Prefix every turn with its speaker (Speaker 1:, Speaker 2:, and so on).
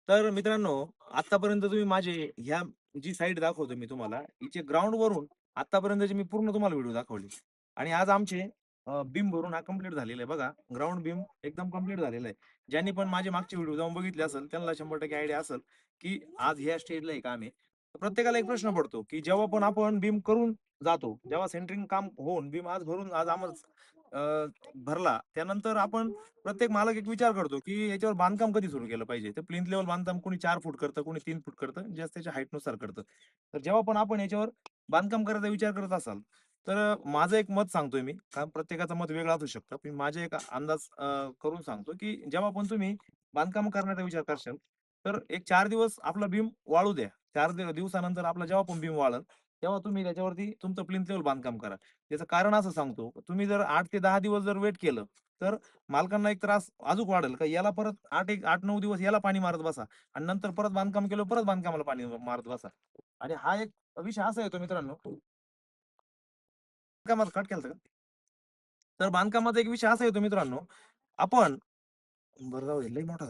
Speaker 1: तर मित्रांनो, आतापर्यंत तुम्ही माझे ह्या जी साईट दाखवतो मी तुम्हाला, हिचे ग्राउंड वरून आतापर्यंतचे मी पूर्ण तुम्हाला व्हिडिओ दाखवले. आणि आज आमचे बीम भरून हा कंप्लीट झालेला आहे बघा. ग्राउंड बीम एकदम कंप्लीट झालेला आहे. ज्यांनी पण माझे मागचे व्हिडिओ जाऊन बघितले असेल, त्यांना 100% आयडिया असेल, की आज ह्या स्टेजला आहे काम आहे. तर प्रत्येकाला एक प्रश्न पडतो, की जेव्हा पण आपण बीम करून जातो, जेव्हा सेंटरिंग काम होऊन बीम आज भरून आज भरला, त्यानंतर आपण प्रत्येक मालक एक विचार करतो, की याच्यावर बांधकाम कधी सुरू केलं पाहिजे. तर प्लिंथ लेव्हल बांधकाम कोणी 4 फूट करतं, कोणी 3 फूट करतं, ज्याच्या त्याच्या हाईटनुसार करतं. तर जेव्हा पण आपण याच्यावर बांधकाम करायचा विचार करत असाल, तर माझं एक मत सांगतोय मी, कारण प्रत्येकाचं मत वेगळं असू शकतं. पण माझे एक अंदाज करून सांगतो, की जेव्हा पण तुम्ही बांधकाम करण्याचा विचार करशाल, तर एक 4 दिवस आपला बीम वाळू द्या. 4 दिवसानंतर आपला जेव्हा पण बीम वाळल, तेव्हा तुम्ही त्याच्यावरती तुमचं प्लिंथ लेव्हल बांधकाम करा. त्याचं कारण असं सांगतो, तुम्ही जर 8 ते 10 दिवस जर वेट केलं, तर मालकांना एक त्रास अजून वाढेल का याला परत 8-9 दिवस याला पाणी मारत बसा आणि नंतर परत बांधकाम केलं, परत बांधकामाला पाणी मारत बसा. आणि हा एक विषय असा येतो मित्रांनो, बांधकामात कट केलता का? तर बांधकामाचा एक विषय असा येतो मित्रांनो, आपण बरं जाऊ दे लई मोठा